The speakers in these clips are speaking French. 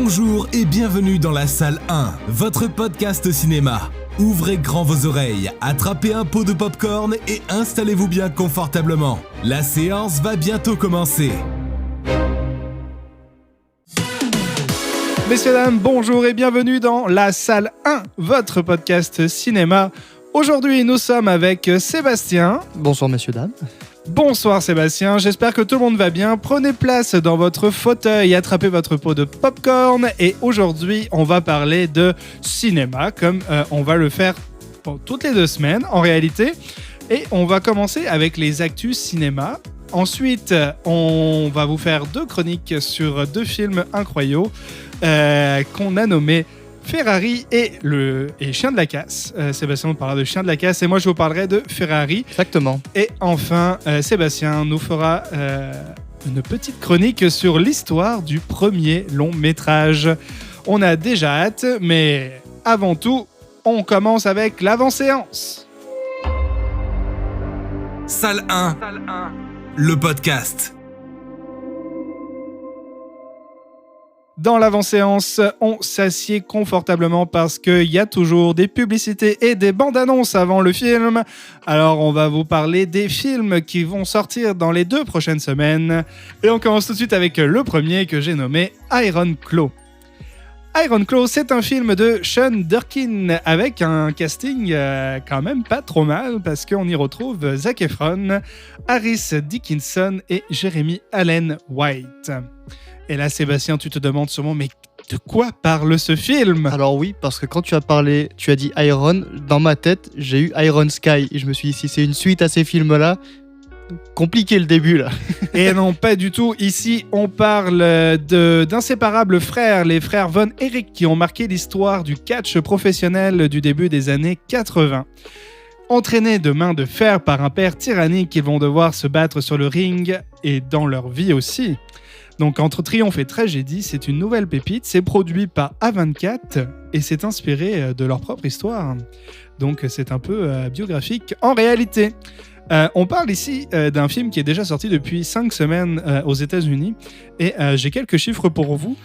Bonjour et bienvenue dans la salle 1, votre podcast cinéma. Ouvrez grand vos oreilles, attrapez un pot de popcorn et installez-vous bien confortablement. La séance va bientôt commencer. Messieurs, dames, bonjour et bienvenue dans la salle 1, votre podcast cinéma. Aujourd'hui, nous sommes avec Sébastien. Bonsoir messieurs, dames. Bonsoir Sébastien, j'espère que tout le monde va bien. Prenez place dans votre fauteuil, attrapez votre pot de popcorn et aujourd'hui, on va parler de cinéma comme on va le faire toutes les 2 semaines en réalité. Et on va commencer avec les actus cinéma. Ensuite, on va vous faire 2 chroniques sur 2 films incroyables qu'on a nommés Ferrari et Chien de la Casse. Sébastien nous parlera de Chien de la Casse et moi je vous parlerai de Ferrari. Exactement. Et enfin, Sébastien nous fera une petite chronique sur l'histoire du premier long métrage. On a déjà hâte, mais avant tout, on commence avec l'avant-séance. Salle 1, le podcast. Dans l'avant-séance, on s'assied confortablement parce qu'il y a toujours des publicités et des bandes-annonces avant le film. Alors, on va vous parler des films qui vont sortir dans les 2 prochaines semaines. Et on commence tout de suite avec le premier que j'ai nommé Iron Claw. Iron Claw, c'est un film de Sean Durkin avec un casting quand même pas trop mal parce qu'on y retrouve Zac Efron, Harris Dickinson et Jeremy Allen White. Et là, Sébastien, tu te demandes sûrement, mais de quoi parle ce film ? Alors oui, parce que quand tu as dit Iron, dans ma tête, j'ai eu Iron Sky. Et je me suis dit, si c'est une suite à ces films-là, compliqué le début là. Et non, pas du tout. Ici, on parle d'inséparables frères, les frères Von Erich, qui ont marqué l'histoire du catch professionnel du début des années 80. Entraînés de main de fer par un père tyrannique, ils vont devoir se battre sur le ring et dans leur vie aussi. Donc, entre triomphe et tragédie, c'est une nouvelle pépite. C'est produit par A24 et c'est inspiré de leur propre histoire. Donc, c'est un peu biographique en réalité. On parle ici d'un film qui est déjà sorti depuis 5 semaines aux États-Unis. Et j'ai quelques chiffres pour vous.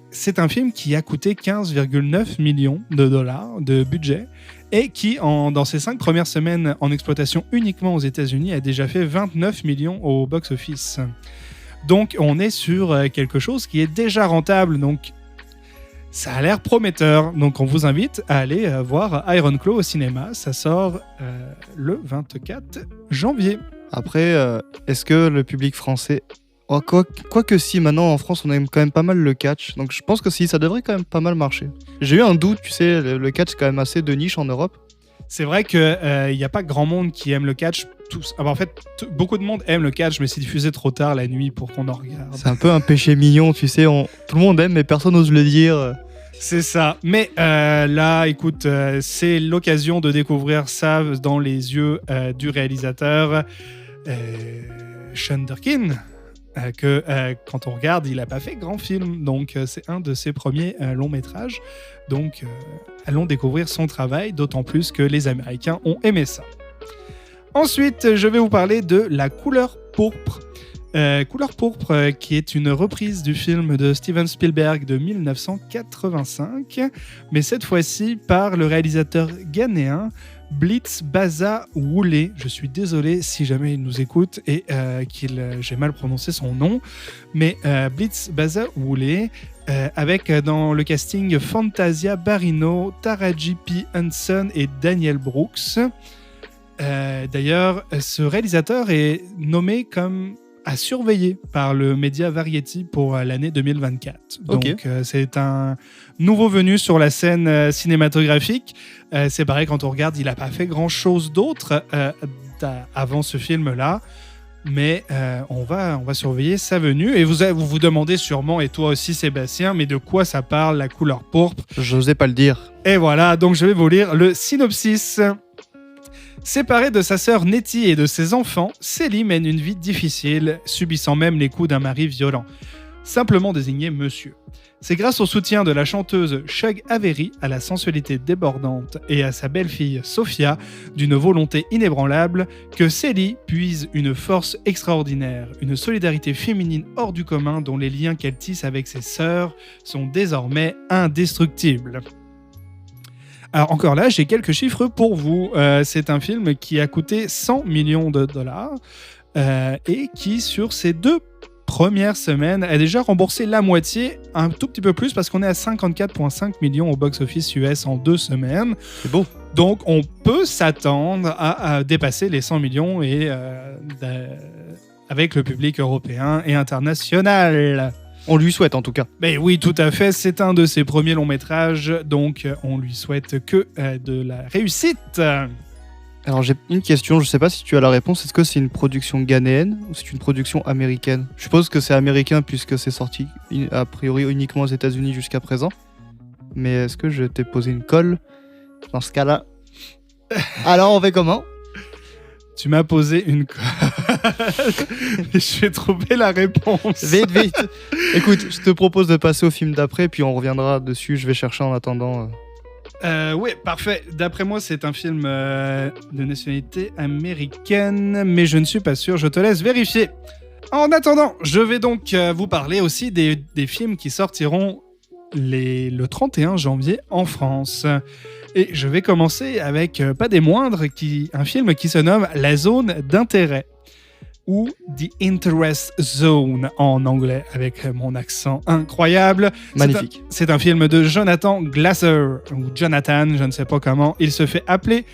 C'est un film qui a coûté 15,9 millions de dollars de budget et qui, dans ses 5 premières semaines en exploitation uniquement aux États-Unis, a déjà fait 29 millions au box-office. Donc, on est sur quelque chose qui est déjà rentable. Donc, ça a l'air prometteur. Donc, on vous invite à aller voir Iron Claw au cinéma. Ça sort le 24 janvier. Après, est-ce que le public français... Oh, quoique si, maintenant en France, on aime quand même pas mal le catch. Donc, je pense que si, ça devrait quand même pas mal marcher. J'ai eu un doute, tu sais, le catch est quand même assez de niche en Europe. C'est vrai qu'il n'y a pas grand monde qui aime le catch. En fait, beaucoup de monde aime le catch, mais c'est diffusé trop tard la nuit pour qu'on en regarde. C'est un peu un péché mignon, tu sais. Tout le monde aime, mais personne n'ose le dire. C'est ça. Mais là, écoute, c'est l'occasion de découvrir ça dans les yeux du réalisateur Sean Durkin. Que quand on regarde, il n'a pas fait grand film. Donc, c'est un de ses premiers longs métrages. Donc, allons découvrir son travail, d'autant plus que les Américains ont aimé ça. Ensuite, je vais vous parler de La couleur pourpre. Couleur pourpre, qui est une reprise du film de Steven Spielberg de 1985, mais cette fois-ci par le réalisateur ghanéen Blitz Baza Wooley. Je suis désolé si jamais il nous écoute et j'ai mal prononcé son nom, mais Blitz Baza Wooley, avec dans le casting Fantasia Barrino, Taraji P. Henson et Daniel Brooks. D'ailleurs, ce réalisateur est nommé comme à surveiller par le média Variety pour l'année 2024. Okay. Donc, c'est un nouveau venu sur la scène cinématographique. C'est pareil, quand on regarde, il n'a pas fait grand-chose d'autre avant ce film-là. Mais on va surveiller sa venue. Et vous demandez sûrement, et toi aussi Sébastien, mais de quoi ça parle, La couleur pourpre ? J'osais pas le dire. Et voilà, donc je vais vous lire le synopsis. Séparée de sa sœur Nettie et de ses enfants, Célie mène une vie difficile, subissant même les coups d'un mari violent. simplement désigné Monsieur. C'est grâce au soutien de la chanteuse Shug Avery, à la sensualité débordante et à sa belle-fille Sophia, d'une volonté inébranlable, que Célie puise une force extraordinaire, une solidarité féminine hors du commun dont les liens qu'elle tisse avec ses sœurs sont désormais indestructibles. Alors encore là, j'ai quelques chiffres pour vous. C'est un film qui a coûté 100 millions de dollars et qui, sur ces 2 premières semaines, a déjà remboursé la moitié, un tout petit peu plus, parce qu'on est à 54,5 millions au box-office US en 2 semaines. C'est beau. Donc on peut s'attendre à dépasser les 100 millions et, avec le public européen et international. On lui souhaite en tout cas. Mais oui, tout à fait, c'est un de ses premiers longs métrages, donc on lui souhaite que de la réussite. Alors j'ai une question, je sais pas si tu as la réponse. Est-ce que c'est une production ghanéenne ou c'est une production américaine? Je suppose que c'est américain puisque c'est sorti a priori uniquement aux États-Unis jusqu'à présent. Mais est-ce que je t'ai posé une colle dans ce cas-là? Alors on fait comment? Tu m'as posé une je vais trouver la réponse. Vite, vite. Écoute, je te propose de passer au film d'après, puis on reviendra dessus. Je vais chercher en attendant. Oui, parfait. D'après moi, c'est un film de nationalité américaine, mais je ne suis pas sûr. Je te laisse vérifier. En attendant, je vais donc vous parler aussi des films qui sortiront le 31 janvier en France. Et je vais commencer avec, pas des moindres, un film qui se nomme La Zone d'intérêt, ou The Interest Zone en anglais, avec mon accent incroyable. Magnifique. C'est un film de Jonathan Glazer, ou Jonathan, je ne sais pas comment il se fait appeler.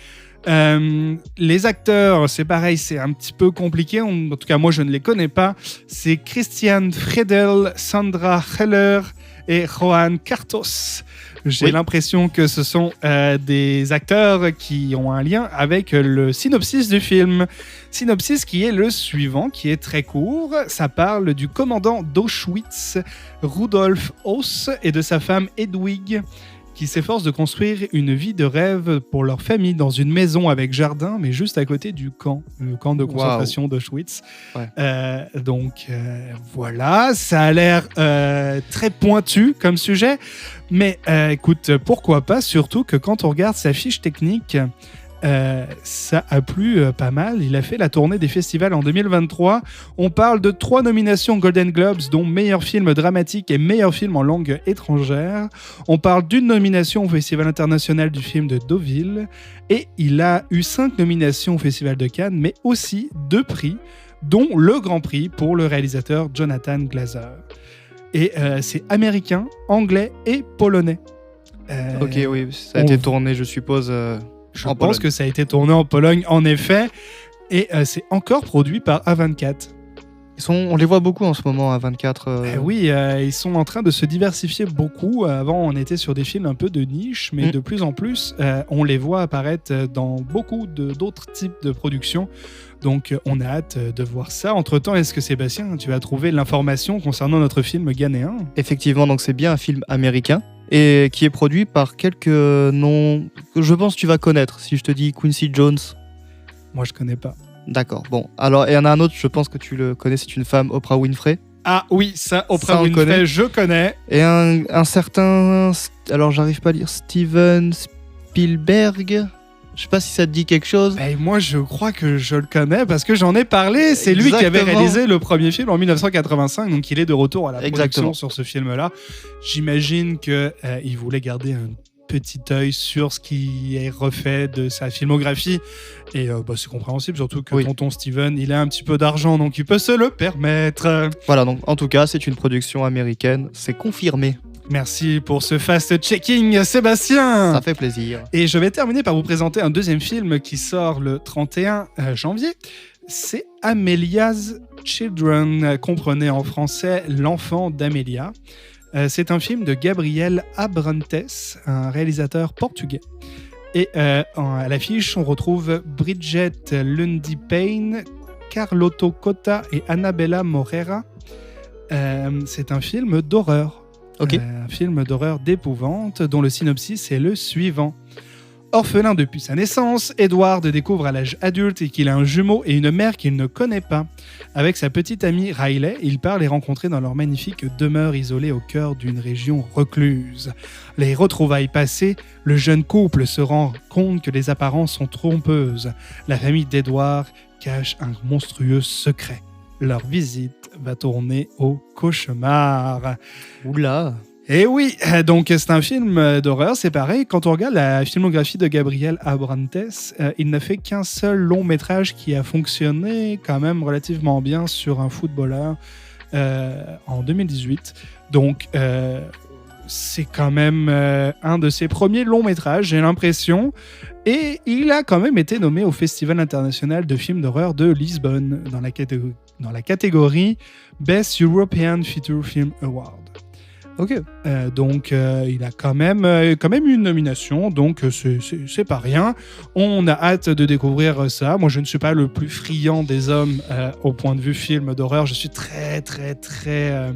Les acteurs, c'est pareil, c'est un petit peu compliqué. En tout cas, moi, je ne les connais pas. C'est Christian Friedel, Sandra Heller et Johan Cartos. J'ai l'impression que ce sont des acteurs qui ont un lien avec le synopsis du film. Synopsis qui est le suivant, qui est très court. Ça parle du commandant d'Auschwitz, Rudolf Höss, et de sa femme Hedwig, qui s'efforcent de construire une vie de rêve pour leur famille dans une maison avec jardin, mais juste à côté du camp, le camp de concentration d'Auschwitz. Ouais. Voilà, ça a l'air très pointu comme sujet, mais écoute, pourquoi pas, surtout que quand on regarde sa fiche technique, ça a plu pas mal. Il a fait la tournée des festivals en 2023. On parle de 3 nominations Golden Globes, dont meilleur film dramatique et meilleur film en langue étrangère. On parle d'une nomination au Festival international du film de Deauville. Et il a eu 5 nominations au Festival de Cannes, mais aussi 2 prix, dont le Grand Prix pour le réalisateur Jonathan Glazer. Et c'est américain, anglais et polonais. Ok, oui, ça a été tourné, je suppose... Je pense que ça a été tourné en Pologne, en effet, et c'est encore produit par A24. On les voit beaucoup en ce moment, A24. Oui, ils sont en train de se diversifier beaucoup. Avant, on était sur des films un peu de niche, mais de plus en plus, on les voit apparaître dans beaucoup d'autres types de productions. Donc, on a hâte de voir ça. Entre-temps, est-ce que Sébastien, tu as trouvé l'information concernant notre film ghanéen? Effectivement, donc c'est bien un film américain. Et qui est produit par quelques noms que je pense que tu vas connaître. Si je te dis Quincy Jones. Moi, je connais pas. D'accord. Bon, alors, il y en a un autre, je pense que tu le connais, c'est une femme, Oprah Winfrey. Ah oui, ça, Oprah Winfrey, je connais. Et un certain... Alors, j'arrive pas à lire. Steven Spielberg. Je sais pas si ça te dit quelque chose. Moi, je crois que je le connais parce que j'en ai parlé. C'est lui qui avait réalisé le premier film en 1985, donc il est de retour à la production sur ce film-là. J'imagine qu'il voulait garder un petit œil sur ce qui est refait de sa filmographie. Et c'est compréhensible, surtout que tonton Steven, il a un petit peu d'argent, donc il peut se le permettre. Voilà, donc en tout cas, c'est une production américaine, c'est confirmé. Merci pour ce fast-checking, Sébastien. Ça fait plaisir. Et je vais terminer par vous présenter un deuxième film qui sort le 31 janvier. C'est Amelia's Children, comprenez en français L'enfant d'Amelia. C'est un film de Gabriel Abrantes, un réalisateur portugais. Et à l'affiche, on retrouve Bridget Lundy Payne, Carlotto Cotta et Annabella Moreira. C'est un film d'horreur. Okay. Un film d'horreur d'épouvante dont le synopsis est le suivant. Orphelin depuis sa naissance, Edward découvre à l'âge adulte qu'il a un jumeau et une mère qu'il ne connaît pas. Avec sa petite amie Riley, il part les rencontrer dans leur magnifique demeure isolée au cœur d'une région recluse. Les retrouvailles passées, le jeune couple se rend compte que les apparences sont trompeuses. La famille d'Edward cache un monstrueux secret. Leur visite va tourner au cauchemar. Oula. Et oui, donc c'est un film d'horreur, c'est pareil. Quand on regarde la filmographie de Gabriel Abrantes, il n'a fait qu'un seul long métrage qui a fonctionné quand même relativement bien sur un footballeur en 2018. Donc c'est quand même un de ses premiers longs métrages, j'ai l'impression. Et il a quand même été nommé au Festival international de films d'horreur de Lisbonne dans la catégorie Best European Feature Film Award. Ok. Donc il a quand même une nomination, donc c'est pas rien. On a hâte de découvrir ça. Moi, je ne suis pas le plus friand des hommes au point de vue film d'horreur. Je suis très très très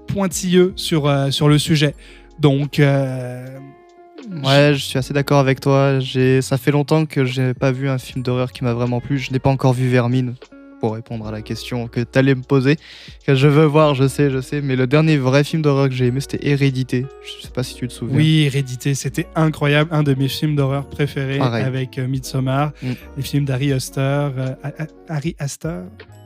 pointilleux sur le sujet. Donc ouais, je suis assez d'accord avec toi. Ça fait longtemps que j'ai pas vu un film d'horreur qui m'a vraiment plu. Je n'ai pas encore vu Vermine, pour répondre à la question que tu allais me poser, que je veux voir, je sais, mais le dernier vrai film d'horreur que j'ai aimé, c'était Hérédité. Je sais pas si tu te souviens. Oui, Hérédité, c'était incroyable, un de mes films d'horreur préférés. Pareil. Avec Midsommar, les films d'Ari Aster. Harry Astor.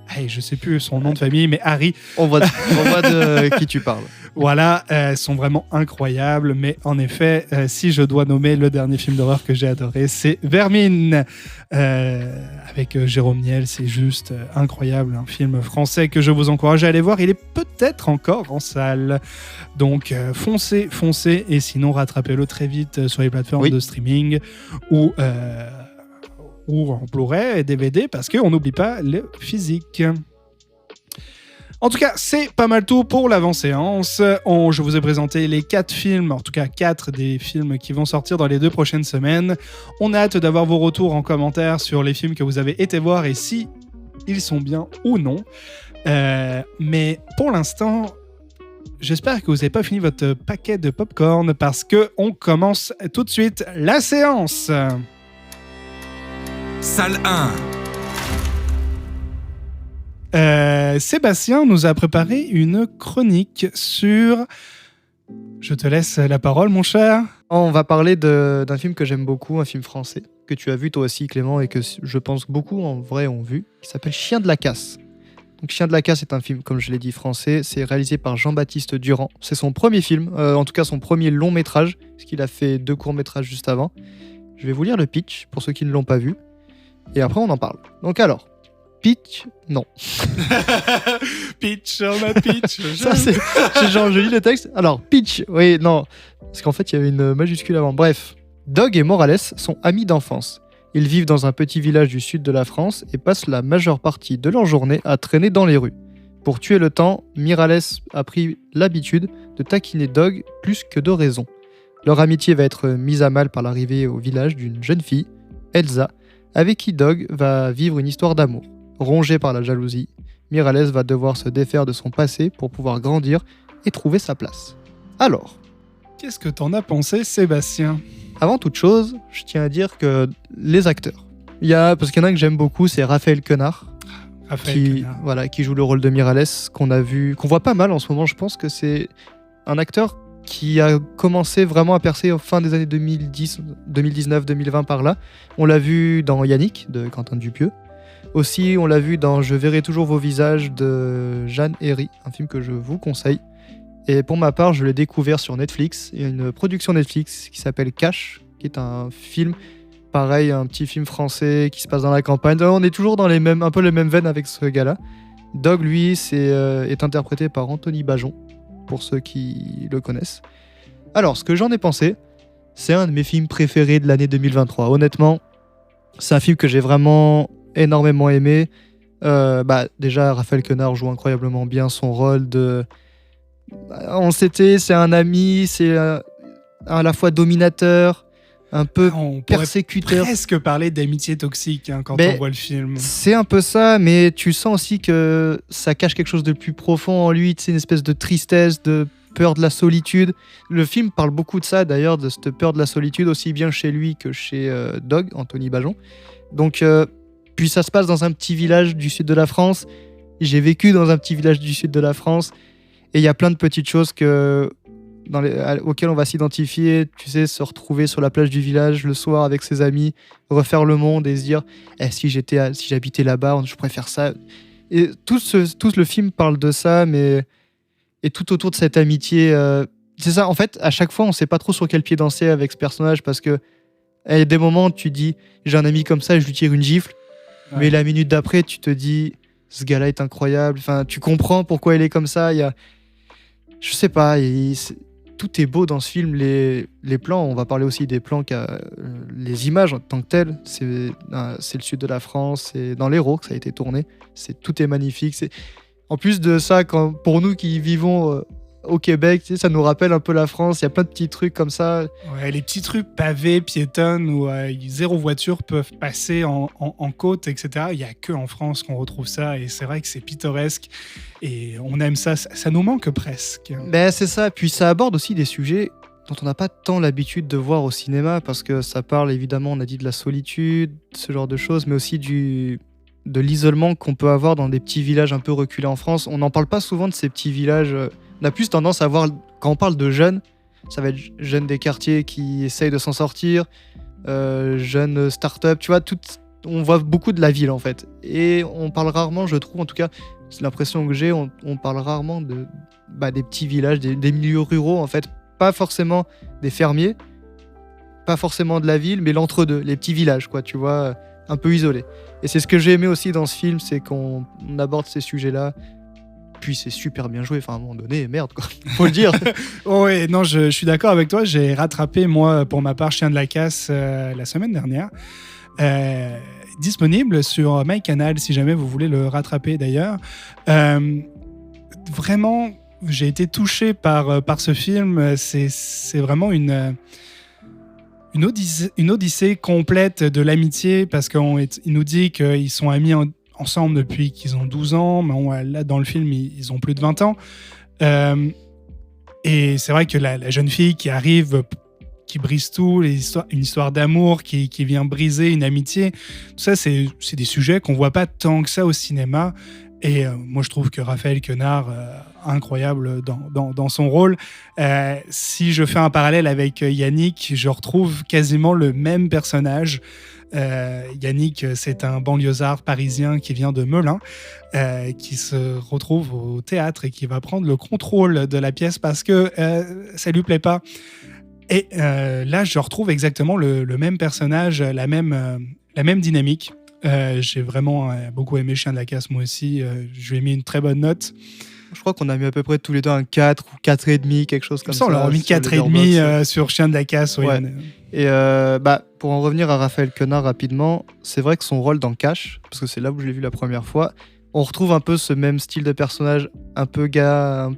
Hey, je sais plus son nom de famille, mais Harry. On voit de qui tu parles. Voilà, sont vraiment incroyables. Mais en effet, si je dois nommer le dernier film d'horreur que j'ai adoré, c'est Vermine. Avec Jérôme Niel, c'est juste incroyable. Un film français que je vous encourage à aller voir. Il est peut-être encore en salle. Donc foncez. Et sinon, rattrapez-le très vite sur les plateformes de streaming ou en Blu-ray et DVD, parce qu'on n'oublie pas le physique. En tout cas, c'est pas mal tout pour l'avant-séance. Je vous ai présenté les 4 films, en tout cas 4 des films qui vont sortir dans les 2 prochaines semaines. On a hâte d'avoir vos retours en commentaire sur les films que vous avez été voir et si ils sont bien ou non. Mais pour l'instant, j'espère que vous n'avez pas fini votre paquet de popcorn, parce qu'on commence tout de suite la séance. Salle 1. Sébastien nous a préparé une chronique sur... Je te laisse la parole, mon cher. On va parler d'un film que j'aime beaucoup, un film français, que tu as vu toi aussi, Clément, et que je pense beaucoup en vrai ont vu, qui s'appelle Chien de la Casse. Donc Chien de la Casse est un film, comme je l'ai dit, français. C'est réalisé par Jean-Baptiste Durand. C'est son premier film, en tout cas son premier long métrage, parce qu'il a fait 2 courts métrages juste avant. Je vais vous lire le pitch, pour ceux qui ne l'ont pas vu. Et après, on en parle. Donc alors, pitch, non. Pitch, on a pitch. Ça, c'est genre, je lis le texte. Alors, pitch, oui, non. Parce qu'en fait, il y avait une majuscule avant. Bref, Dog et Morales sont amis d'enfance. Ils vivent dans un petit village du sud de la France et passent la majeure partie de leur journée à traîner dans les rues. Pour tuer le temps, Morales a pris l'habitude de taquiner Dog plus que de raison. Leur amitié va être mise à mal par l'arrivée au village d'une jeune fille, Elsa, avec qui Dog va vivre une histoire d'amour. Rongé par la jalousie, Morales va devoir se défaire de son passé pour pouvoir grandir et trouver sa place. Alors, qu'est-ce que t'en as pensé, Sébastien ? Avant toute chose, je tiens à dire que les acteurs, parce qu'il y en a que j'aime beaucoup, c'est Raphaël Quenard, qui joue le rôle de Morales, qu'on voit pas mal en ce moment. Je pense que c'est un acteur qui a commencé vraiment à percer au fin des années 2010, 2019, 2020 par là. On l'a vu dans Yannick de Quentin Dupieux. Aussi, on l'a vu dans Je verrai toujours vos visages de Jeanne Herry, un film que je vous conseille. Et pour ma part, je l'ai découvert sur Netflix. Il y a une production Netflix qui s'appelle Cash, qui est un film, pareil, un petit film français qui se passe dans la campagne. On est toujours dans un peu les mêmes veines avec ce gars-là. Dog, lui, est interprété par Anthony Bajon, pour ceux qui le connaissent. Alors, ce que j'en ai pensé, c'est un de mes films préférés de l'année 2023. Honnêtement, c'est un film que j'ai vraiment énormément aimé. Déjà, Raphaël Quenard joue incroyablement bien son rôle de... c'est un ami, c'est à la fois dominateur, un peu persécuteur. On pourrait presque parler d'amitié toxique quand on voit le film. C'est un peu ça, mais tu sens aussi que ça cache quelque chose de plus profond en lui. C'est une espèce de tristesse, peur de la solitude. Le film parle beaucoup de ça, d'ailleurs, de cette peur de la solitude, aussi bien chez lui que chez Dog, Anthony Bajon. Donc, puis ça se passe dans un petit village du sud de la France. J'ai vécu dans un petit village du sud de la France. Et il y a plein de petites choses auxquelles on va s'identifier. Tu sais, se retrouver sur la plage du village le soir avec ses amis, refaire le monde et se dire si j'habitais là-bas, je pourrais faire ça. Et tout le film parle de ça, et tout autour de cette amitié. C'est ça, en fait, à chaque fois, on sait pas trop sur quel pied danser avec ce personnage, parce que il y a des moments où tu dis j'ai un ami comme ça, je lui tire une gifle. Ouais. Mais la minute d'après, tu te dis ce gars-là est incroyable. Enfin, tu comprends pourquoi il est comme ça. Je sais pas, tout est beau dans ce film. Les plans, on va parler aussi des plans, les images en tant que telles. C'est le sud de la France, c'est dans l'Hérault que ça a été tourné. Tout est magnifique. En plus de ça, pour nous qui vivons au Québec, tu sais, ça nous rappelle un peu la France. Il y a plein de petits trucs comme ça. Ouais, les petites rues pavées, piétonnes, où 0 voiture peuvent passer en côte, etc. Il n'y a que en France qu'on retrouve ça, et c'est vrai que c'est pittoresque, et on aime ça. Ça nous manque presque. Ben, c'est ça. Puis ça aborde aussi des sujets dont on n'a pas tant l'habitude de voir au cinéma, parce que ça parle évidemment, on a dit, de la solitude, ce genre de choses, mais aussi de l'isolement qu'on peut avoir dans des petits villages un peu reculés en France. On n'en parle pas souvent de ces petits villages. On a plus tendance à voir, quand on parle de jeunes, ça va être jeunes des quartiers qui essayent de s'en sortir, jeunes start-up, tu vois, on voit beaucoup de la ville en fait. Et on parle rarement, je trouve, en tout cas, c'est l'impression que j'ai, on parle rarement des petits villages, des milieux ruraux en fait, pas forcément des fermiers, pas forcément de la ville, mais l'entre-deux, les petits villages, quoi, tu vois, un peu isolés. Et c'est ce que j'ai aimé aussi dans ce film, c'est qu'on aborde ces sujets-là. Puis c'est super bien joué, enfin à un moment donné, merde quoi, faut le dire. Ouais, non, je suis d'accord avec toi. J'ai rattrapé, moi, pour ma part, Chien de la Casse la semaine dernière. Disponible sur MyCanal, si jamais vous voulez le rattraper d'ailleurs. Vraiment, j'ai été touché par ce film. C'est vraiment une odyssée complète de l'amitié, parce qu'il nous dit qu'ils sont amis ensemble depuis qu'ils ont 12 ans. Mais là, dans le film, ils ont plus de 20 ans. Et c'est vrai que la jeune fille qui arrive, qui brise tout, une histoire d'amour qui vient briser une amitié, tout ça, c'est des sujets qu'on voit pas tant que ça au cinéma. Et moi, je trouve que Raphaël Quenard, incroyable dans son rôle. Si je fais un parallèle avec Yannick, je retrouve quasiment le même personnage. Yannick, c'est un banlieusard parisien qui vient de Melun, qui se retrouve au théâtre et qui va prendre le contrôle de la pièce parce que ça lui plaît pas. Et là, je retrouve exactement le même personnage, la même dynamique. J'ai vraiment beaucoup aimé Chien de la Casse, moi aussi. Je lui ai mis une très bonne note. Je crois qu'on a mis à peu près tous les deux un 4 ou 4,5, quelque chose comme ça. On leur a mis 4,5 sur Chien de la Casse. Ouais. Et pour en revenir à Raphaël Quenard rapidement, c'est vrai que son rôle dans Cash, parce que c'est là où je l'ai vu la première fois, on retrouve un peu ce même style de personnage, un peu gars,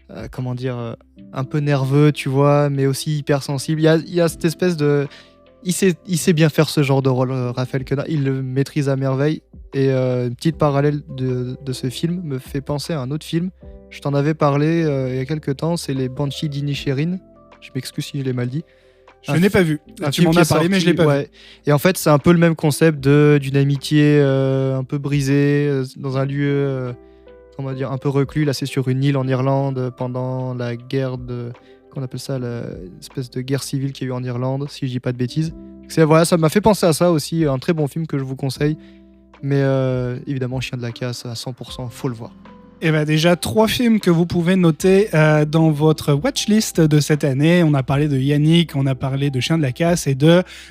un peu nerveux, tu vois, mais aussi hypersensible. Il y a cette espèce de... Il sait bien faire ce genre de rôle, Raphaël Quenard. Il le maîtrise à merveille. Et une petite parallèle de ce film me fait penser à un autre film. Je t'en avais parlé il y a quelques temps, c'est les Banshees d'Inisherin. Je m'excuse si je l'ai mal dit. Je n'ai pas vu. Tu m'en as parlé, mais je l'ai pas vu. Et en fait, c'est un peu le même concept d'une amitié un peu brisée dans un lieu un peu reclus. Là, c'est sur une île en Irlande pendant la guerre qu'on appelle ça, l'espèce de guerre civile qu'il y a eu en Irlande, si je dis pas de bêtises. Ça m'a fait penser à ça aussi, un très bon film que je vous conseille. Mais évidemment, Chien de la Casse, à 100%, faut le voir. Et bien déjà, 3 films que vous pouvez noter dans votre watchlist de cette année. On a parlé de Yannick, on a parlé de Chien de la Casse et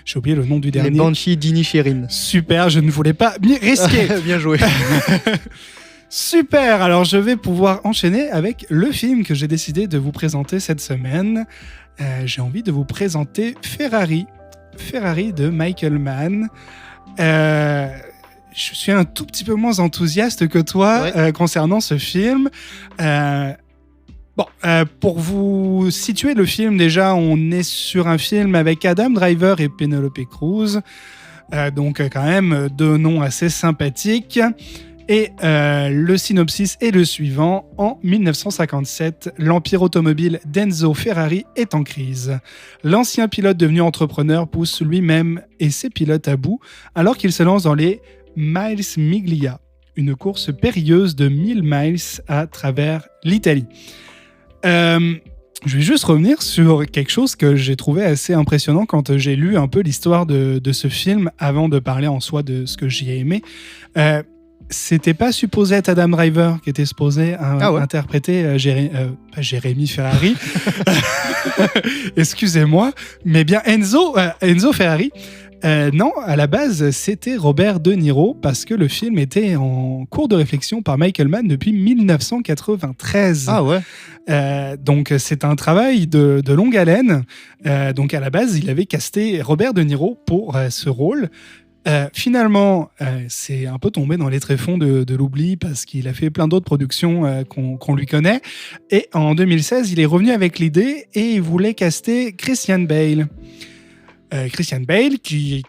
j'ai oublié le nom du dernier. Les Banshees d'Inisherin. Super, je ne voulais pas risquer. Bien joué. Super, alors je vais pouvoir enchaîner avec le film que j'ai décidé de vous présenter cette semaine. J'ai envie de vous présenter Ferrari de Michael Mann. Je suis un tout petit peu moins enthousiaste que toi concernant ce film. Pour vous situer le film, déjà, on est sur un film avec Adam Driver et Penelope Cruz. Donc quand même 2 noms assez sympathiques. Et le synopsis est le suivant. En 1957, l'empire automobile d'Enzo Ferrari est en crise. L'ancien pilote devenu entrepreneur pousse lui-même et ses pilotes à bout alors qu'il se lance dans les Miles Miglia, une course périlleuse de 1000 miles à travers l'Italie. Je vais juste revenir sur quelque chose que j'ai trouvé assez impressionnant quand j'ai lu un peu l'histoire de ce film avant de parler en soi de ce que j'y ai aimé. C'était pas supposé être Adam Driver qui était supposé interpréter Jérémy Ferrari. Excusez-moi, mais bien Enzo Ferrari. Non, à la base, c'était Robert De Niro parce que le film était en cours de réflexion par Michael Mann depuis 1993. Ah ouais. Donc c'est un travail de longue haleine. Donc à la base, il avait casté Robert De Niro pour ce rôle. Finalement, c'est un peu tombé dans les tréfonds de l'oubli parce qu'il a fait plein d'autres productions qu'on lui connaît. Et en 2016, il est revenu avec l'idée et il voulait caster Christian Bale. Christian Bale, qui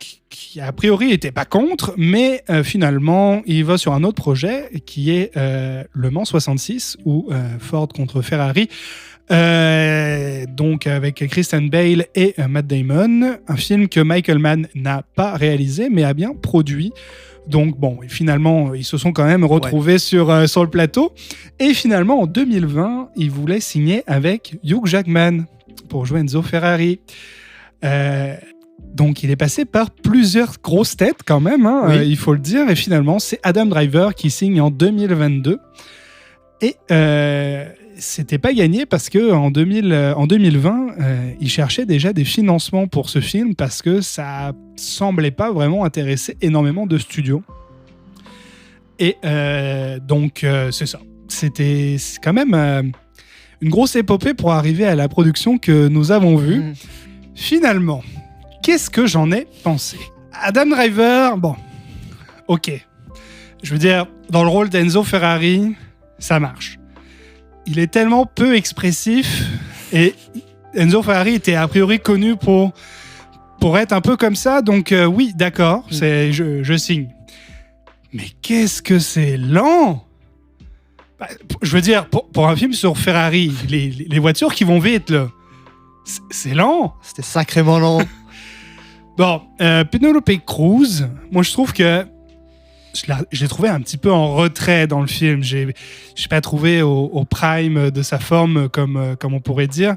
a priori n'était pas contre, mais finalement, il va sur un autre projet qui est Le Mans 66 ou Ford contre Ferrari. Donc avec Christian Bale et Matt Damon, un film que Michael Mann n'a pas réalisé mais a bien produit. Donc bon, finalement, ils se sont quand même retrouvés sur le plateau. Et finalement, en 2020, ils voulaient signer avec Hugh Jackman pour jouer Enzo Ferrari. Donc il est passé par plusieurs grosses têtes quand même, il faut le dire. Et finalement, c'est Adam Driver qui signe en 2022. Et c'était pas gagné parce que en 2020, il cherchait déjà des financements pour ce film parce que ça semblait pas vraiment intéresser énormément de studios. Et donc c'est ça. C'est quand même une grosse épopée pour arriver à la production que nous avons vue. Finalement, qu'est-ce que j'en ai pensé ? Adam Driver, bon, ok. Je veux dire, dans le rôle d'Enzo Ferrari, ça marche. Il est tellement peu expressif et Enzo Ferrari était a priori connu pour être un peu comme ça, donc oui, d'accord, je signe. Mais qu'est-ce que c'est lent ! Je veux dire, pour un film sur Ferrari, les voitures qui vont vite, là, c'est lent. C'était sacrément lent. Bon, Penelope Cruz, moi je trouve que je l'ai trouvé un petit peu en retrait dans le film. J'ai pas trouvé au prime de sa forme, comme on pourrait dire.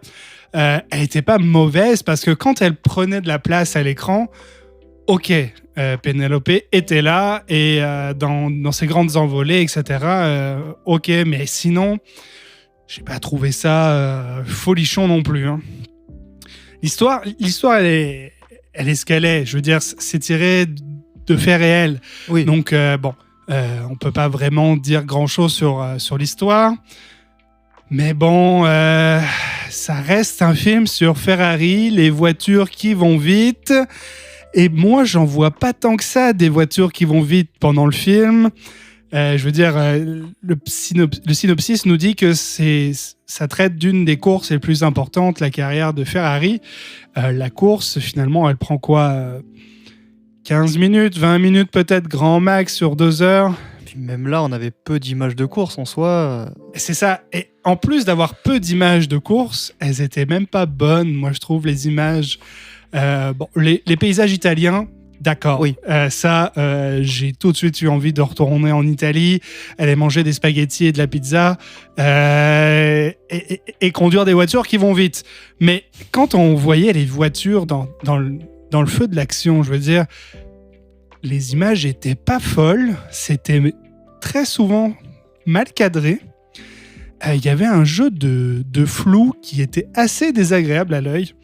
Elle était pas mauvaise parce que quand elle prenait de la place à l'écran, ok, Penelope était là et dans ses grandes envolées, etc. Ok, mais sinon, j'ai pas trouvé ça folichon non plus. Hein. L'histoire, elle est ce qu'elle est. Je veux dire, c'est tiré de faits réels. Oui. Donc, on peut pas vraiment dire grand-chose sur l'histoire. Mais bon, ça reste un film sur Ferrari, les voitures qui vont vite. Et moi, j'en vois pas tant que ça, des voitures qui vont vite pendant le film. Je veux dire, le synopsis nous dit que ça traite d'une des courses les plus importantes, la carrière de Ferrari. La course, finalement, elle prend quoi 15 minutes, 20 minutes peut-être, grand max sur 2 heures. Puis même là, on avait peu d'images de course en soi. C'est ça. Et en plus d'avoir peu d'images de course, elles étaient même pas bonnes, moi je trouve, les images. Les paysages italiens, d'accord. Oui. J'ai tout de suite eu envie de retourner en Italie, aller manger des spaghettis et de la pizza et conduire des voitures qui vont vite. Mais quand on voyait les voitures dans le feu de l'action, je veux dire, les images étaient pas folles, c'était très souvent mal cadré. Il y avait un jeu de flou qui était assez désagréable à l'œil.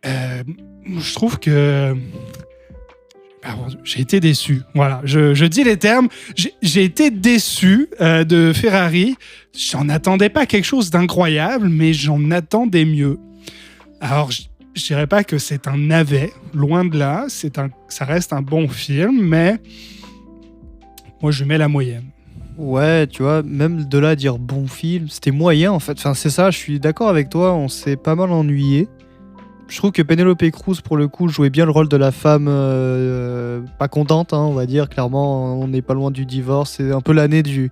Je trouve que j'ai été déçu. Voilà, je dis les termes. J'ai été déçu de Ferrari. J'en attendais pas quelque chose d'incroyable, mais j'en attendais mieux. Alors, je dirais pas que c'est un navet, loin de là. Ça reste un bon film, mais moi, je mets la moyenne. Ouais, tu vois, même de là à dire bon film, c'était moyen en fait. Enfin, c'est ça, je suis d'accord avec toi, on s'est pas mal ennuyé. je trouve que Penelope Cruz, pour le coup, jouait bien le rôle de la femme pas contente, hein, on va dire. Clairement, on n'est pas loin du divorce. C'est un peu l'année du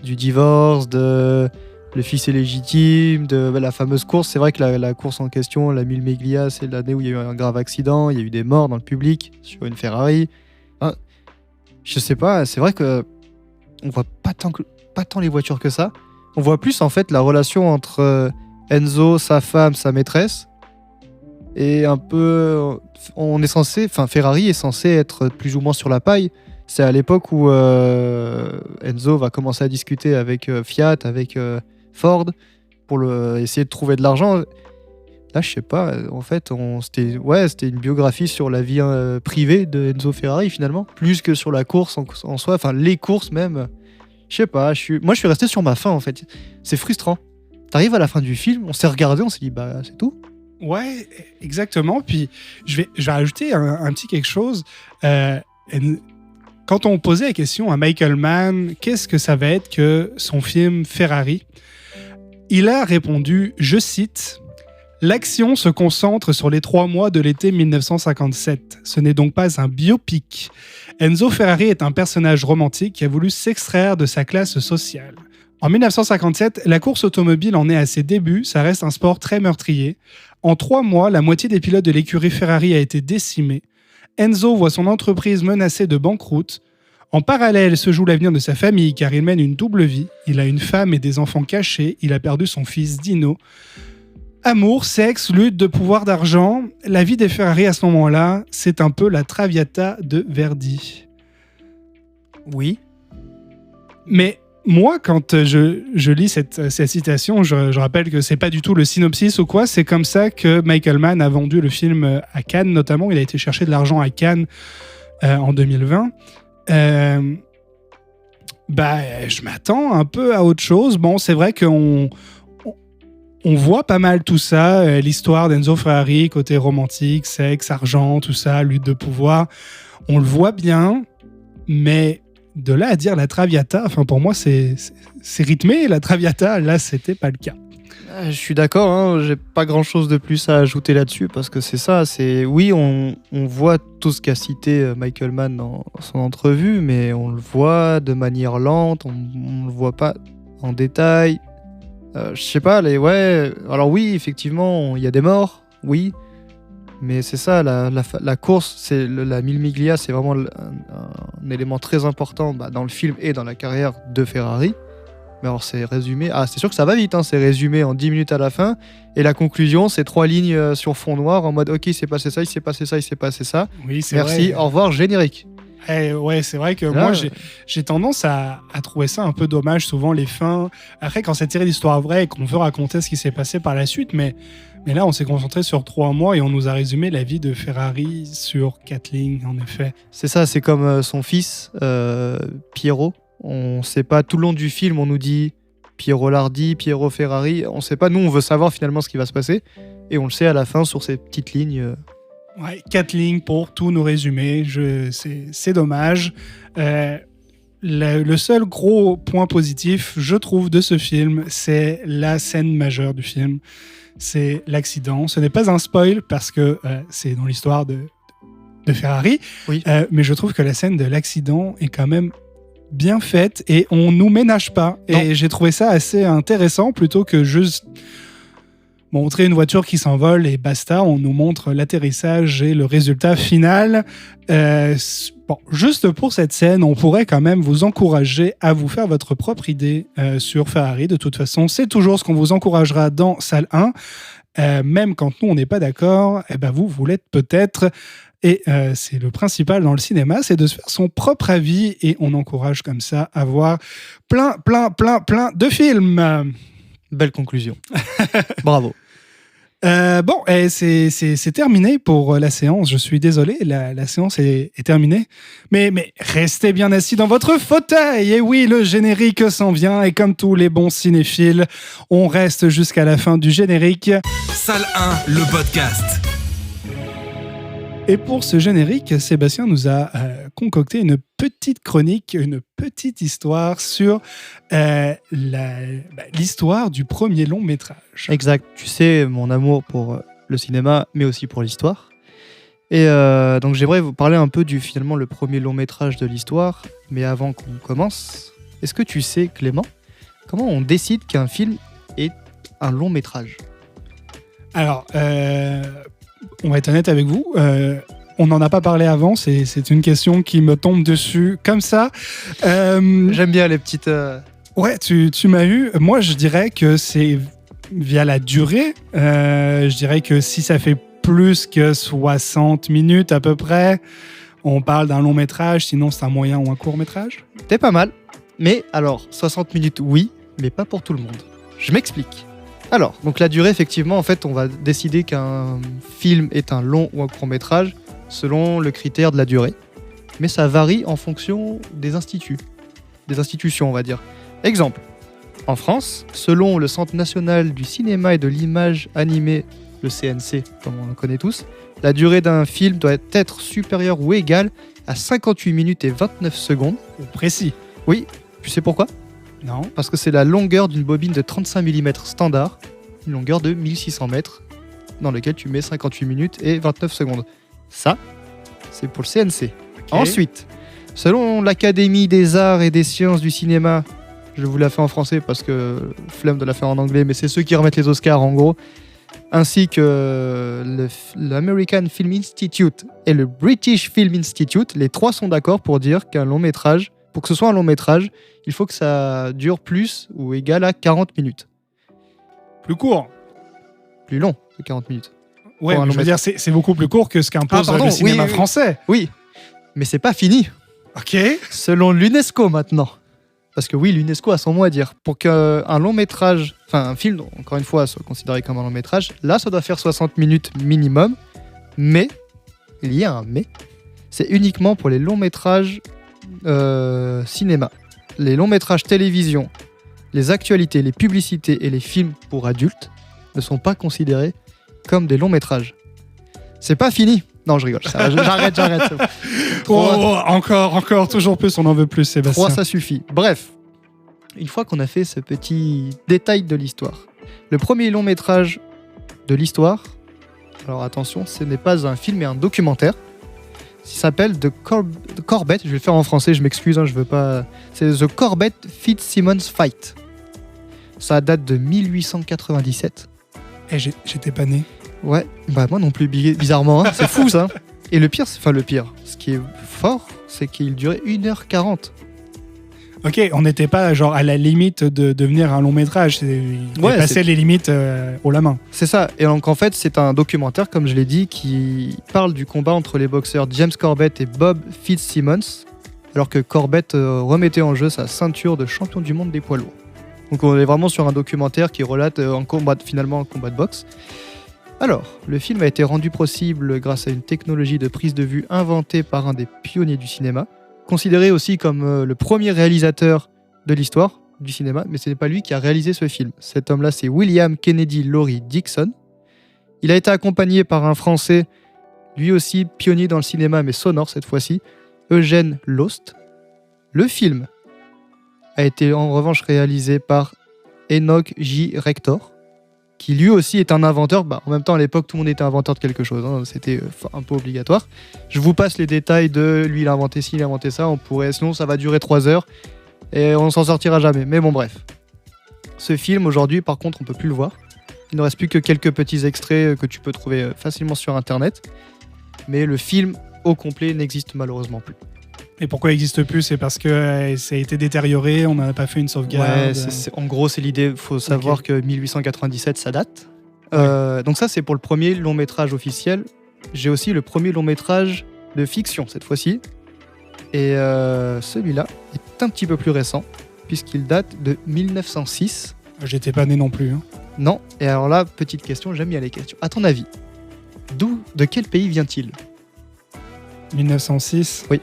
divorce, de le fils est légitime, de la fameuse course. C'est vrai que la course en question, la Mille Miglia, c'est l'année où il y a eu un grave accident, il y a eu des morts dans le public sur une Ferrari. Hein, je sais pas, c'est vrai que on voit pas tant les voitures que ça. On voit plus en fait la relation entre Enzo, sa femme, sa maîtresse. Et un peu, Ferrari est censé être plus ou moins sur la paille. C'est à l'époque où Enzo va commencer à discuter avec Fiat, avec Ford, pour essayer de trouver de l'argent. Là, je sais pas, en fait, c'était une biographie sur la vie privée de Enzo Ferrari, finalement, plus que sur la course en soi, enfin, les courses même. Je sais pas, moi, je suis resté sur ma faim, en fait. C'est frustrant. T'arrives à la fin du film, on s'est regardé, on s'est dit, bah, c'est tout. Ouais, exactement. Puis je vais rajouter un petit quelque chose. Quand on posait la question à Michael Mann, qu'est-ce que ça va être que son film Ferrari, il a répondu, je cite, « L'action se concentre sur les 3 mois de l'été 1957. Ce n'est donc pas un biopic. Enzo Ferrari est un personnage romantique qui a voulu s'extraire de sa classe sociale. En 1957, la course automobile en est à ses débuts, ça reste un sport très meurtrier. En 3 mois, la moitié des pilotes de l'écurie Ferrari a été décimée. Enzo voit son entreprise menacée de banqueroute. En parallèle se joue l'avenir de sa famille car il mène une double vie. Il a une femme et des enfants cachés. Il a perdu son fils Dino. Amour, sexe, lutte de pouvoir d'argent. La vie des Ferrari à ce moment-là, c'est un peu la Traviata de Verdi. » Oui. Mais moi, quand je lis cette citation, je rappelle que c'est pas du tout le synopsis ou quoi. C'est comme ça que Michael Mann a vendu le film à Cannes, notamment. Il a été chercher de l'argent à Cannes en 2020. Je m'attends un peu à autre chose. Bon, c'est vrai qu'on voit pas mal tout ça, l'histoire d'Enzo Ferrari, côté romantique, sexe, argent, tout ça, lutte de pouvoir. On le voit bien, mais de là à dire la Traviata, enfin pour moi c'est rythmé, la Traviata, là c'était pas le cas. Je suis d'accord, hein, j'ai pas grand chose de plus à ajouter là-dessus parce que c'est ça, oui on voit tout ce qu'a cité Michael Mann dans son entrevue, mais on le voit de manière lente, on le voit pas en détail. Je sais pas, alors oui, effectivement, il y a des morts, oui, mais c'est ça, la course, la Mille Miglia, c'est vraiment un élément très important dans le film et dans la carrière de Ferrari. Mais alors c'est résumé, c'est sûr que ça va vite, hein, c'est résumé en 10 minutes à la fin, et la conclusion, c'est 3 lignes sur fond noir, en mode ok, il s'est passé ça, il s'est passé ça, il s'est passé ça. Oui, c'est merci, vrai. Au revoir, générique. Ouais, c'est vrai que moi, j'ai tendance à trouver ça un peu dommage, souvent, les fins. Après, quand c'est tiré d'histoire vraie et qu'on veut raconter ce qui s'est passé par la suite, mais là, on s'est concentré sur 3 mois et on nous a résumé la vie de Ferrari sur 4 lignes, en effet. C'est ça, c'est comme son fils, Piero. On sait pas, tout le long du film, on nous dit Piero Lardi, Piero Ferrari. On sait pas, nous, on veut savoir finalement ce qui va se passer. Et on le sait à la fin sur ces petites lignes. Ouais, 4 lignes pour tout nous résumer, c'est dommage. Le seul gros point positif, je trouve, de ce film, c'est la scène majeure du film. C'est l'accident. Ce n'est pas un spoil parce que c'est dans l'histoire de Ferrari. Oui. Mais je trouve que la scène de l'accident est quand même bien faite et on nous ménage pas. Non. Et j'ai trouvé ça assez intéressant plutôt que juste montrer une voiture qui s'envole et basta, on nous montre l'atterrissage et le résultat final. Juste pour cette scène, on pourrait quand même vous encourager à vous faire votre propre idée sur Ferrari. De toute façon, c'est toujours ce qu'on vous encouragera dans Salle 1. Même quand nous, on n'est pas d'accord, vous l'êtes peut-être. Et c'est le principal dans le cinéma, c'est de se faire son propre avis et on encourage comme ça à voir plein de films. Belle conclusion. Bravo. C'est terminé pour la séance. Je suis désolé, la séance est terminée. Mais restez bien assis dans votre fauteuil. Et oui, le générique s'en vient. Et comme tous les bons cinéphiles, on reste jusqu'à la fin du générique. Salle 1, le podcast. Et pour ce générique, Sébastien nous a concocté une petite chronique, une petite histoire sur l'histoire du premier long métrage. Exact. Tu sais, mon amour pour le cinéma, mais aussi pour l'histoire. Et donc j'aimerais vous parler un peu finalement le premier long métrage de l'histoire. Mais avant qu'on commence, est-ce que tu sais, Clément, comment on décide qu'un film est un long métrage ? Alors, on va être honnête avec vous. On n'en a pas parlé avant. C'est une question qui me tombe dessus comme ça. J'aime bien les petites... Ouais, tu m'as eu. Moi, je dirais que c'est via la durée. Je dirais que si ça fait plus que 60 minutes à peu près, on parle d'un long métrage. Sinon, c'est un moyen ou un court métrage. T'es pas mal. Mais alors, 60 minutes, oui, mais pas pour tout le monde. Je m'explique. Alors, donc la durée, effectivement, en fait, on va décider qu'un film est un long ou un court métrage selon le critère de la durée. Mais ça varie en fonction des institutions, on va dire. Exemple, en France, selon le Centre national du cinéma et de l'image animée, le CNC, comme on le connaît tous, la durée d'un film doit être supérieure ou égale à 58 minutes et 29 secondes. Précis. Oui, tu sais pourquoi ? Non. Parce que c'est la longueur d'une bobine de 35 mm standard, une longueur de 1600 mètres, dans laquelle tu mets 58 minutes et 29 secondes. Ça, c'est pour le CNC. Okay. Ensuite, selon l'Académie des arts et des sciences du cinéma, je vous la fais en français parce que flemme de la faire en anglais, mais c'est ceux qui remettent les Oscars en gros, ainsi que l'American Film Institute et le British Film Institute, les trois sont d'accord pour dire qu'un long métrage, pour que ce soit un long métrage, il faut que ça dure plus ou égal à 40 minutes. Plus court. Plus long que 40 minutes. Ouais, mais je veux dire, c'est beaucoup plus court que ce qu'impose le cinéma français. Oui, mais c'est pas fini. Ok. Selon l'UNESCO maintenant. Parce que oui, l'UNESCO a son mot à dire. Pour qu'un long métrage, enfin un film, encore une fois, soit considéré comme un long métrage, là, ça doit faire 60 minutes minimum. Mais, il y a un mais, c'est uniquement pour les longs métrages cinéma. Les longs métrages télévision, les actualités, les publicités et les films pour adultes ne sont pas considérés comme des longs métrages. C'est pas fini. Non, je rigole. J'arrête. Encore, toujours plus, on en veut plus, Sébastien. 3, ça suffit. Bref, une fois qu'on a fait ce petit détail de l'histoire, le premier long métrage de l'histoire, alors attention, ce n'est pas un film mais un documentaire, il s'appelle The Corbett, je vais le faire en français, je m'excuse, je veux pas... C'est The Corbett Fitzsimmons Fight. Ça date de 1897. Et j'étais pas né. Ouais, bah moi non plus, bizarrement, hein. C'est fou ça. Et le pire, ce qui est fort, c'est qu'il durait 1h40. Ok, on n'était pas genre à la limite de devenir un long métrage, il passait les limites haut la main. C'est ça, et donc en fait c'est un documentaire, comme je l'ai dit, qui parle du combat entre les boxeurs James Corbett et Bob Fitzsimmons, alors que Corbett remettait en jeu sa ceinture de champion du monde des poids lourds. Donc on est vraiment sur un documentaire qui relate finalement un combat de boxe. Alors, le film a été rendu possible grâce à une technologie de prise de vue inventée par un des pionniers du cinéma, considéré aussi comme le premier réalisateur de l'histoire du cinéma, mais ce n'est pas lui qui a réalisé ce film. Cet homme-là, c'est William Kennedy Laurie Dixon. Il a été accompagné par un Français, lui aussi pionnier dans le cinéma, mais sonore cette fois-ci, Eugène Lost. Le film a été en revanche réalisé par Enoch J. Rector, qui lui aussi est un inventeur. En même temps, à l'époque, tout le monde était inventeur de quelque chose, hein. C'était un peu obligatoire. Je vous passe les détails de lui, il a inventé ci, il a inventé ça. Sinon, ça va durer 3 heures et on s'en sortira jamais. Mais bon, bref. Ce film, aujourd'hui, par contre, on peut plus le voir. Il ne reste plus que quelques petits extraits que tu peux trouver facilement sur Internet. Mais le film au complet n'existe malheureusement plus. Et pourquoi il n'existe plus ? C'est parce que ça a été détérioré, on n'en a pas fait une sauvegarde. Ouais, en gros, c'est l'idée. Il faut savoir que 1897, ça date. Donc ça, c'est pour le premier long métrage officiel. J'ai aussi le premier long métrage de fiction, cette fois-ci. Et celui-là est un petit peu plus récent, puisqu'il date de 1906. J'étais pas né non plus. Hein. Non. Et alors là, petite question, j'aime bien les questions. À ton avis, de quel pays vient-il ? 1906 ? Oui.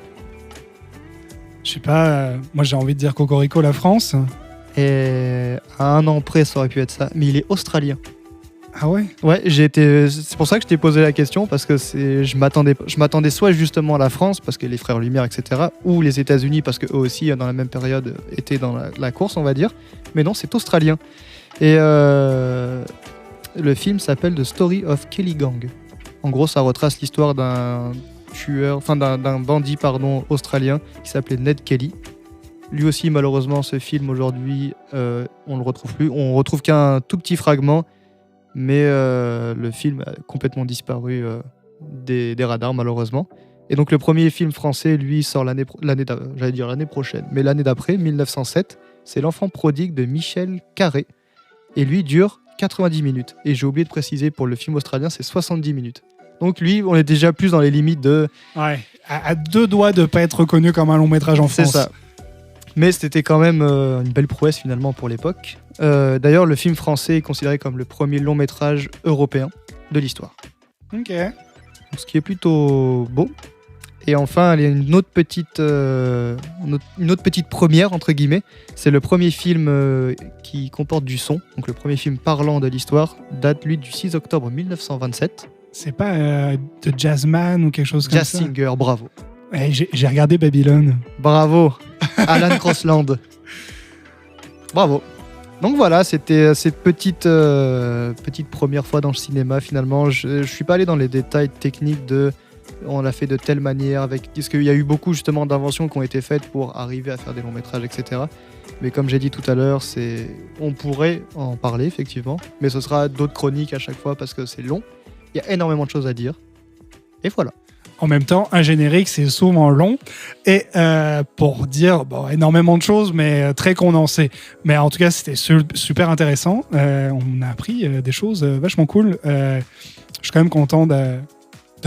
Je sais pas, moi j'ai envie de dire Cocorico, la France. Et à un an près, ça aurait pu être ça. Mais il est australien. Ah ouais ? Ouais, c'est pour ça que je t'ai posé la question, parce que je m'attendais soit justement à la France, parce que les Frères Lumière, etc., ou les États-Unis, parce qu'eux aussi, dans la même période, étaient dans la course, on va dire. Mais non, c'est australien. Et Le film s'appelle The Story of Kelly Gang. En gros, ça retrace l'histoire d'un bandit australien qui s'appelait Ned Kelly. Lui aussi, malheureusement, ce film aujourd'hui, on le retrouve plus. On retrouve qu'un tout petit fragment, mais le film a complètement disparu des radars, malheureusement. Et donc, le premier film français, lui, sort l'année prochaine, mais l'année d'après, 1907. C'est L'Enfant prodigue de Michel Carré. Et lui dure 90 minutes. Et j'ai oublié de préciser, pour le film australien, c'est 70 minutes. Donc lui, on est déjà plus dans les limites de... Ouais, à 2 doigts de ne pas être reconnu comme un long métrage en France. C'est ça. Mais c'était quand même une belle prouesse finalement pour l'époque. D'ailleurs, le film français est considéré comme le premier long métrage européen de l'histoire. Ok. Donc, ce qui est plutôt beau. Et enfin, il y a une autre petite première, entre guillemets. C'est le premier film qui comporte du son. Donc le premier film parlant de l'histoire date, lui, du 6 octobre 1927. C'est pas de Jazzman ou quelque chose comme Jazz ça? Singer, bravo. Ouais, j'ai regardé Babylone. Bravo, Alan Crosland. Bravo. Donc voilà, c'était cette petite première fois dans le cinéma finalement. Je suis pas allé dans les détails techniques de... On l'a fait de telle manière, parce qu'il y a eu beaucoup justement d'inventions qui ont été faites pour arriver à faire des longs métrages, etc. Mais comme j'ai dit tout à l'heure, on pourrait en parler effectivement, mais ce sera d'autres chroniques à chaque fois parce que c'est long. Il y a énormément de choses à dire. Et voilà. En même temps, un générique, c'est souvent long. Et pour dire énormément de choses, mais très condensé. Mais en tout cas, c'était super intéressant. On a appris des choses vachement cool. Je suis quand même content de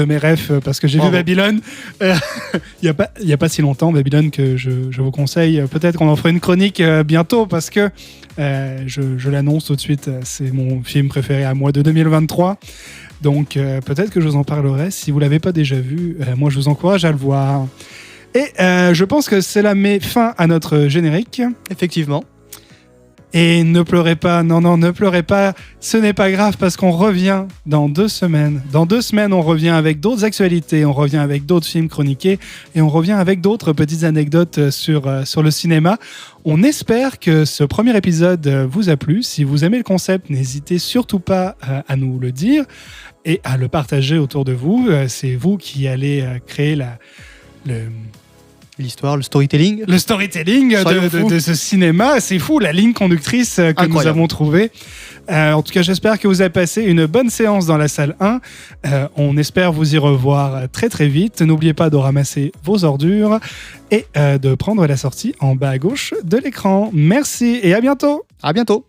mes refs parce que j'ai vu Babylone il y a pas si longtemps. Babylone que je vous conseille. Peut-être qu'on en fera une chronique bientôt parce que je l'annonce tout de suite. C'est mon film préféré à moi de 2023. Donc peut-être que je vous en parlerai. Si vous ne l'avez pas déjà vu, moi je vous encourage à le voir. Et je pense que cela met fin à notre générique. Effectivement. Et ne pleurez pas, non, ne pleurez pas, ce n'est pas grave parce qu'on revient dans 2 semaines. Dans 2 semaines, on revient avec d'autres actualités, on revient avec d'autres films chroniqués et on revient avec d'autres petites anecdotes sur le cinéma. On espère que ce premier épisode vous a plu. Si vous aimez le concept, n'hésitez surtout pas à nous le dire et à le partager autour de vous. C'est vous qui allez créer l'histoire, le storytelling. Le storytelling de ce cinéma. C'est fou, la ligne conductrice que Incroyable. nous avons trouvée. En tout cas, j'espère que vous avez passé une bonne séance dans la salle 1. On espère vous y revoir très très vite. N'oubliez pas de ramasser vos ordures et de prendre la sortie en bas à gauche de l'écran. Merci et à bientôt. À bientôt.